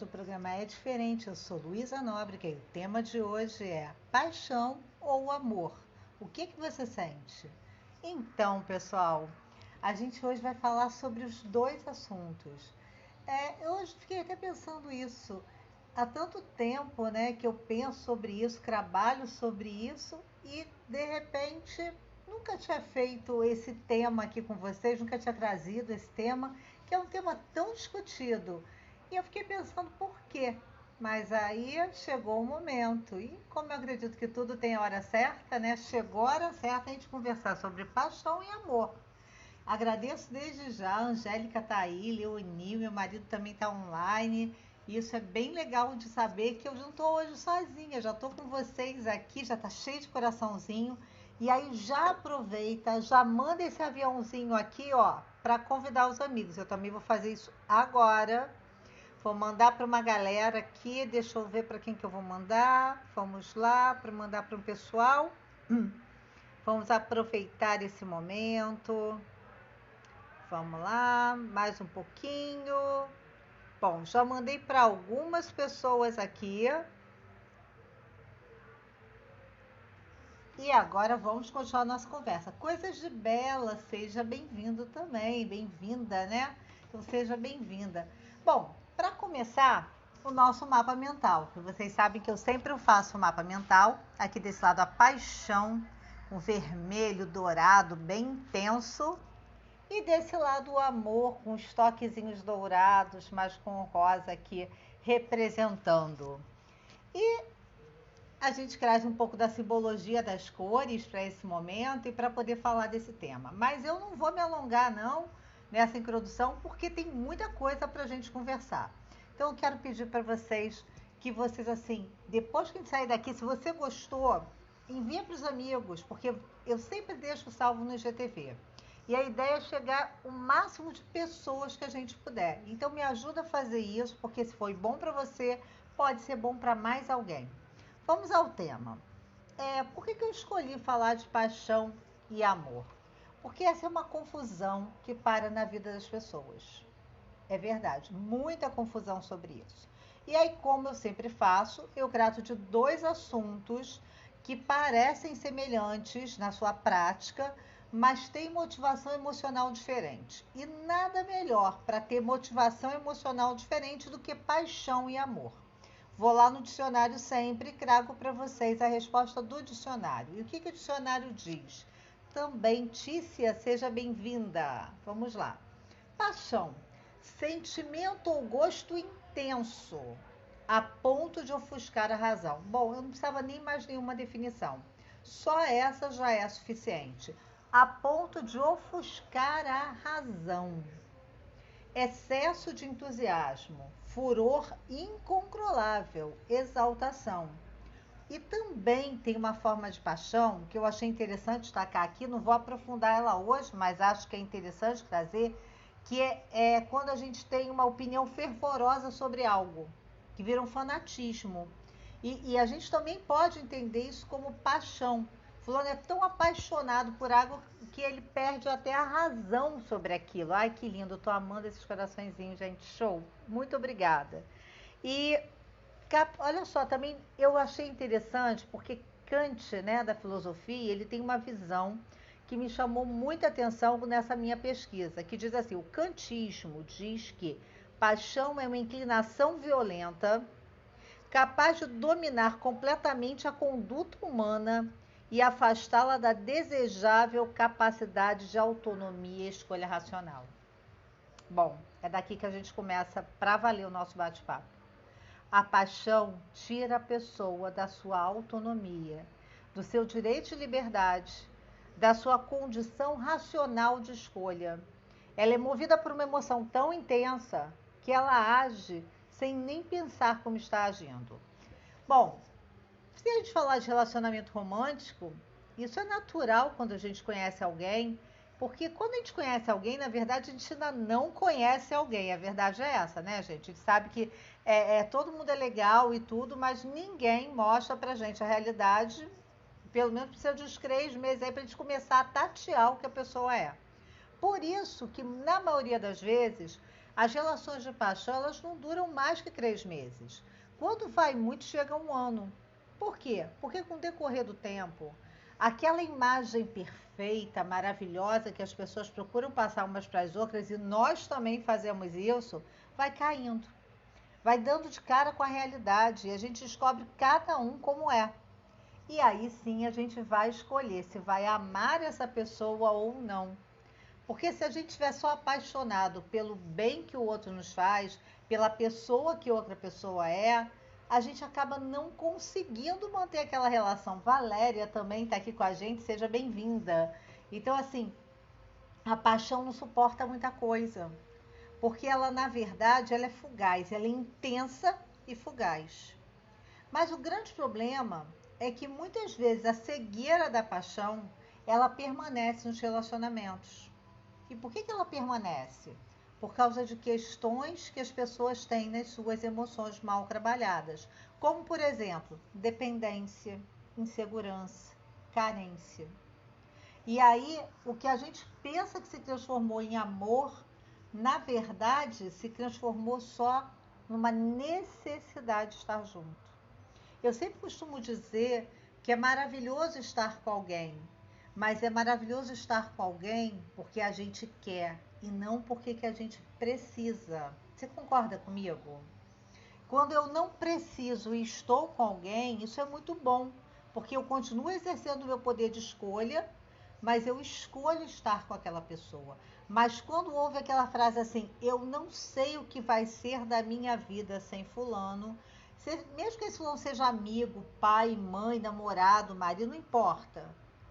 O programa é diferente. Eu sou Luísa Nóbrega e o tema de hoje é paixão ou amor? O que você sente? Então, pessoal, a gente hoje vai falar sobre os dois assuntos. Eu hoje fiquei até pensando isso. Há tanto tempo, né, que eu penso sobre isso, trabalho sobre isso e de repente nunca tinha feito esse tema aqui com vocês, nunca tinha trazido esse tema, que é um tema tão discutido. E eu fiquei pensando por quê. Mas aí chegou o momento. E como eu acredito que tudo tem a hora certa, né? Chegou a hora certa a gente conversar sobre paixão e amor. Agradeço desde já, a Angélica tá aí, Leonil, meu marido também tá online. E isso é bem legal de saber que eu não tô hoje sozinha, já tô com vocês aqui, já tá cheio de coraçãozinho. E aí já aproveita, já manda esse aviãozinho aqui, ó, para convidar os amigos. Eu também vou fazer isso agora. Vou mandar para uma galera aqui, deixa eu ver para quem que eu vou mandar. Vamos lá, para mandar para um pessoal. Vamos aproveitar esse momento. Vamos lá, mais um pouquinho. Bom, já mandei para algumas pessoas aqui. E agora vamos continuar a nossa conversa. Coisas de Bela, seja bem-vindo também, bem-vinda, né? Então seja bem-vinda. Bom, para começar, o nosso mapa mental. Vocês sabem que eu sempre faço o mapa mental. Aqui desse lado a paixão, um vermelho dourado bem intenso. E desse lado o amor, com os toquezinhos dourados, mas com o rosa aqui representando. E a gente traz um pouco da simbologia das cores para esse momento e para poder falar desse tema. Mas eu não vou me alongar não nessa introdução porque tem muita coisa para a gente conversar. Então eu quero pedir para vocês que vocês assim, depois que a gente sair daqui, se você gostou, envia para os amigos, porque eu sempre deixo salvo no IGTV. E a ideia é chegar o máximo de pessoas que a gente puder. Então me ajuda a fazer isso, porque se foi bom para você, pode ser bom para mais alguém. Vamos ao tema. Por que eu escolhi falar de paixão e amor? Porque essa é uma confusão que para na vida das pessoas. É verdade, muita confusão sobre isso. E aí, como eu sempre faço, eu trato de dois assuntos que parecem semelhantes na sua prática, mas têm motivação emocional diferente. E nada melhor para ter motivação emocional diferente do que paixão e amor. Vou lá no dicionário sempre e trago para vocês a resposta do dicionário. E o que o dicionário diz? Também, Tícia, seja bem-vinda. Vamos lá. Paixão, sentimento ou gosto intenso, a ponto de ofuscar a razão. Bom, eu não precisava nem mais nenhuma definição. Só essa já é suficiente. A ponto de ofuscar a razão. Excesso de entusiasmo, furor incontrolável, exaltação. E também tem uma forma de paixão que eu achei interessante destacar aqui, não vou aprofundar ela hoje, mas acho que é interessante trazer, que é quando a gente tem uma opinião fervorosa sobre algo, que vira um fanatismo. E a gente também pode entender isso como paixão. Fulano é tão apaixonado por algo que ele perde até a razão sobre aquilo. Ai, que lindo, tô amando esses coraçõezinhos, gente. Show. Muito obrigada. E olha só, também eu achei interessante porque Kant, né, da filosofia, ele tem uma visão que me chamou muita atenção nessa minha pesquisa, que diz assim: o kantismo diz que paixão é uma inclinação violenta capaz de dominar completamente a conduta humana e afastá-la da desejável capacidade de autonomia e escolha racional. Bom, é daqui que a gente começa para valer o nosso bate-papo. A paixão tira a pessoa da sua autonomia, do seu direito de liberdade, da sua condição racional de escolha. Ela é movida por uma emoção tão intensa que ela age sem nem pensar como está agindo. Bom, se a gente falar de relacionamento romântico, isso é natural quando a gente conhece alguém, porque quando a gente conhece alguém, na verdade a gente ainda não conhece alguém. A verdade é essa, né, gente? A gente sabe que todo mundo é legal e tudo, mas ninguém mostra pra gente a realidade. Pelo menos precisa de uns 3 meses aí pra gente começar a tatear o que a pessoa é. Por isso que, na maioria das vezes, As relações de paixão, elas não duram mais que 3 meses. Quando vai muito, chega 1 ano. Por quê? Porque com o decorrer do tempo, aquela imagem perfeita, maravilhosa que as pessoas procuram passar umas para as outras, e nós também fazemos isso, vai caindo. Vai dando de cara com a realidade e a gente descobre cada um como é. E aí sim a gente vai escolher se vai amar essa pessoa ou não. Porque se a gente estiver só apaixonado pelo bem que o outro nos faz, pela pessoa que outra pessoa é, a gente acaba não conseguindo manter aquela relação. Valéria também está aqui com a gente, seja bem-vinda. Então, assim, a paixão não suporta muita coisa. Porque ela, na verdade, ela é fugaz, ela é intensa e fugaz. Mas o grande problema é que muitas vezes a cegueira da paixão, ela permanece nos relacionamentos. E por que ela permanece? Por causa de questões que as pessoas têm nas suas emoções mal trabalhadas. Como, por exemplo, dependência, insegurança, carência. E aí, o que a gente pensa que se transformou em amor, na verdade, se transformou só numa necessidade de estar junto. Eu sempre costumo dizer que é maravilhoso estar com alguém, mas é maravilhoso estar com alguém porque a gente quer e não porque que a gente precisa. Você concorda comigo? Quando eu não preciso e estou com alguém, isso é muito bom, porque eu continuo exercendo o meu poder de escolha, mas eu escolho estar com aquela pessoa. Mas quando houve aquela frase assim, eu não sei o que vai ser da minha vida sem fulano, mesmo que esse fulano seja amigo, pai, mãe, namorado, marido, não importa.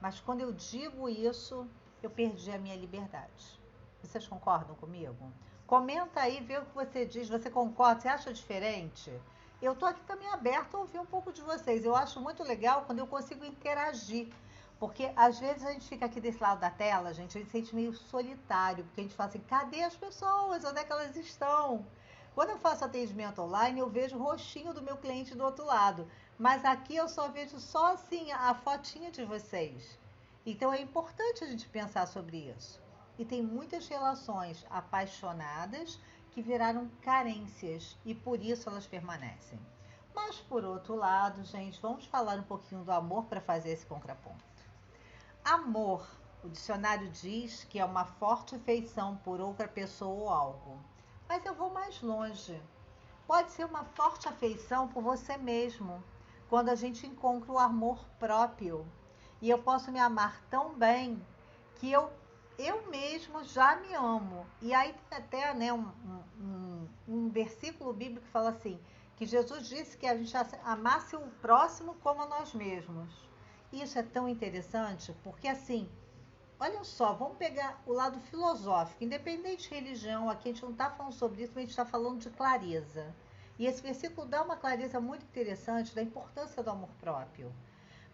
Mas quando eu digo isso, eu perdi a minha liberdade. Vocês concordam comigo? Comenta aí, vê o que você diz. Você concorda? Você acha diferente? Eu tô aqui também aberta a ouvir um pouco de vocês. Eu acho muito legal quando eu consigo interagir. Porque às vezes a gente fica aqui desse lado da tela, gente, a gente se sente meio solitário, porque a gente fala assim, cadê as pessoas? Onde é que elas estão? Quando eu faço atendimento online, eu vejo o rostinho do meu cliente do outro lado. Mas aqui eu só vejo só assim a fotinha de vocês. Então é importante a gente pensar sobre isso. E tem muitas relações apaixonadas que viraram carências e por isso elas permanecem. Mas por outro lado, gente, vamos falar um pouquinho do amor para fazer esse contraponto. Amor, o dicionário diz que é uma forte afeição por outra pessoa ou algo. Mas eu vou mais longe. Pode ser uma forte afeição por você mesmo, quando a gente encontra o amor próprio. E eu posso me amar tão bem que eu mesmo já me amo. E aí tem até né, um versículo bíblico que fala assim, que Jesus disse que a gente amasse o próximo como a nós mesmos. Isso é tão interessante, porque assim, olha só, vamos pegar o lado filosófico, independente de religião, aqui a gente não está falando sobre isso, mas a gente está falando de clareza. E esse versículo dá uma clareza muito interessante da importância do amor próprio.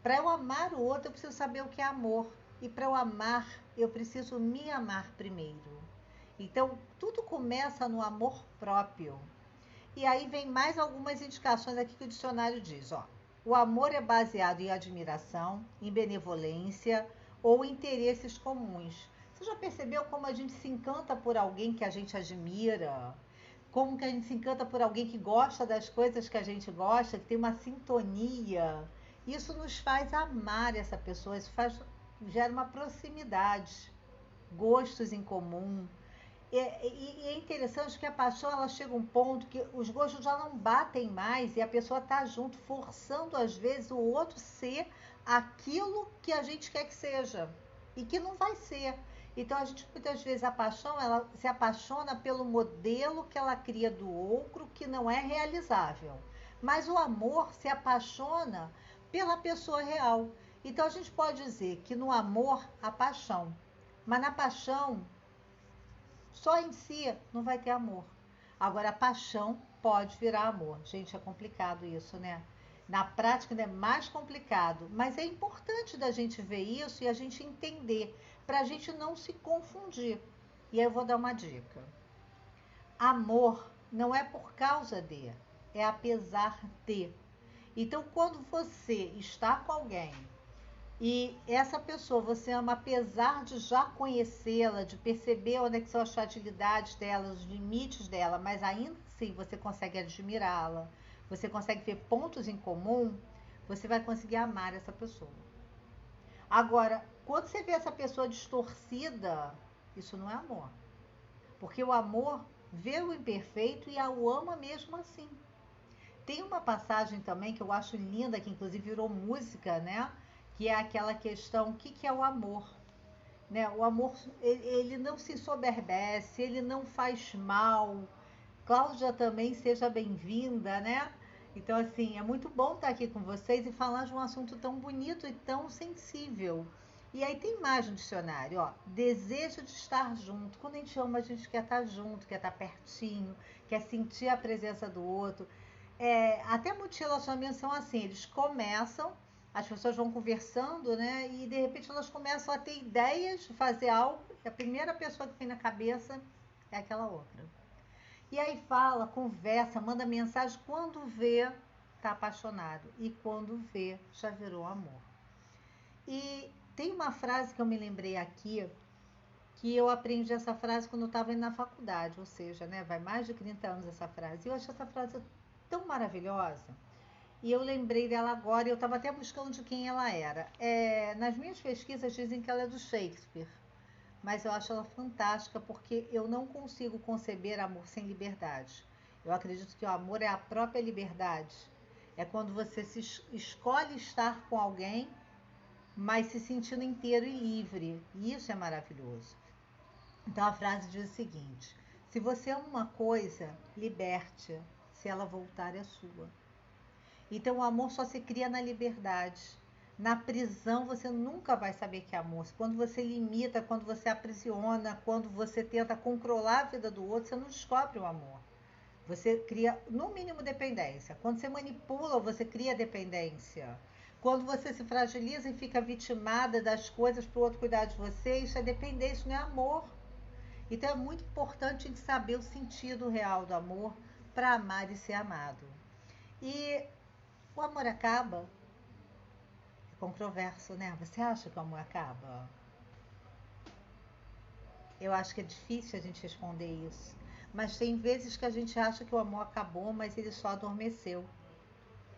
Para eu amar o outro, eu preciso saber o que é amor. E para eu amar, eu preciso me amar primeiro. Então, tudo começa no amor próprio. E aí vem mais algumas indicações aqui que o dicionário diz, ó. O amor é baseado em admiração, em benevolência ou interesses comuns. Você já percebeu como a gente se encanta por alguém que a gente admira? Como que a gente se encanta por alguém que gosta das coisas que a gente gosta, que tem uma sintonia? Isso nos faz amar essa pessoa, gera uma proximidade, gostos em comum. E é interessante que a paixão ela chega a um ponto que os gostos já não batem mais e a pessoa está junto, forçando às vezes o outro ser aquilo que a gente quer que seja e que não vai ser. Então a gente muitas vezes a paixão ela se apaixona pelo modelo que ela cria do outro que não é realizável. Mas o amor se apaixona pela pessoa real. Então a gente pode dizer que no amor há paixão, mas na paixão só em si não vai ter amor. Agora, a paixão pode virar amor. Gente, é complicado isso, né? Na prática é mais complicado, mas é importante da gente ver isso e a gente entender, para a gente não se confundir. E aí eu vou dar uma dica. Amor não é por causa de, é apesar de. Então, quando você está com alguém E essa pessoa você ama apesar de já conhecê-la, de perceber onde é que são as fragilidades dela, os limites dela, mas ainda assim você consegue admirá-la, você consegue ver pontos em comum, você vai conseguir amar essa pessoa. Agora, quando você vê essa pessoa distorcida, isso não é amor. Porque o amor vê o imperfeito e a o ama mesmo assim. Tem uma passagem também que eu acho linda, que inclusive virou música, né? Que é aquela questão, o que, que é o amor? Né? O amor, ele não se soberbece, ele não faz mal. Cláudia também, seja bem-vinda, né? Então, assim, é muito bom estar aqui com vocês e falar de um assunto tão bonito e tão sensível. E aí tem mais no dicionário, ó, desejo de estar junto. Quando a gente ama, a gente quer estar junto, quer estar pertinho, quer sentir a presença do outro. Até muitos relacionamentos são assim, eles começam, as pessoas vão conversando, né? E de repente elas começam a ter ideias de fazer algo, e a primeira pessoa que vem na cabeça é aquela outra. E aí fala, conversa, manda mensagem, quando vê, tá apaixonado. E quando vê, já virou amor. E tem uma frase que eu me lembrei aqui, que eu aprendi essa frase quando eu estava indo na faculdade, ou seja, né, vai mais de 30 anos essa frase. E eu acho essa frase tão maravilhosa. E eu lembrei dela agora e eu estava até buscando de quem ela era. Nas minhas pesquisas dizem que ela é do Shakespeare, mas eu acho ela fantástica porque eu não consigo conceber amor sem liberdade. Eu acredito que o amor é a própria liberdade. É quando você se escolhe estar com alguém, mas se sentindo inteiro e livre. E isso é maravilhoso. Então a frase diz o seguinte: se você ama uma coisa, liberte-a. Se ela voltar, é sua. Então o amor só se cria na liberdade. Na prisão você nunca vai saber que é amor. Quando você limita, quando você aprisiona, quando você tenta controlar a vida do outro, você não descobre o amor. Você cria, no mínimo, dependência. Quando você manipula, você cria dependência. Quando você se fragiliza e fica vitimada das coisas para o outro cuidar de você, isso é dependência, isso não é amor. Então é muito importante a gente saber o sentido real do amor para amar e ser amado. E o amor acaba? É controverso, né? Você acha que o amor acaba? Eu acho que é difícil a gente responder isso. Mas tem vezes que a gente acha que o amor acabou, mas ele só adormeceu.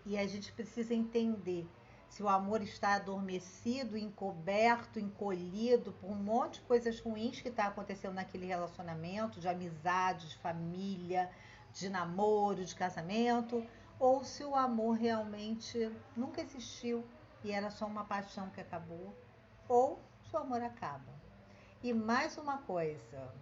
E a gente precisa entender se o amor está adormecido, encoberto, encolhido por um monte de coisas ruins que está acontecendo naquele relacionamento, de amizade, de família, de namoro, de casamento, ou se o amor realmente nunca existiu e era só uma paixão que acabou, ou se o amor acaba. E mais uma coisa,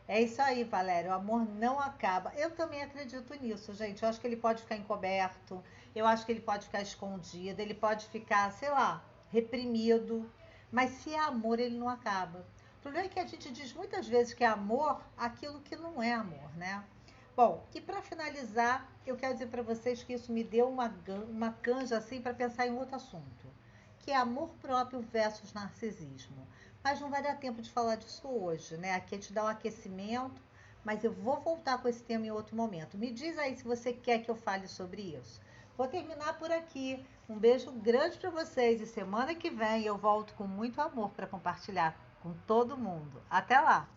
é isso aí, Valéria. O amor não acaba. Eu também acredito nisso, gente. Eu acho que ele pode ficar encoberto, eu acho que ele pode ficar escondido, ele pode ficar, sei lá, reprimido. Mas se é amor, ele não acaba. O problema é que a gente diz muitas vezes que é amor aquilo que não é amor, né? Bom, e para finalizar, eu quero dizer para vocês que isso me deu uma canja assim para pensar em outro assunto, que é amor próprio versus narcisismo. Mas não vai dar tempo de falar disso hoje, né? Aqui a gente dá um aquecimento, mas eu vou voltar com esse tema em outro momento. Me diz aí se você quer que eu fale sobre isso. Vou terminar por aqui. Um beijo grande para vocês e semana que vem eu volto com muito amor para compartilhar com todo mundo. Até lá!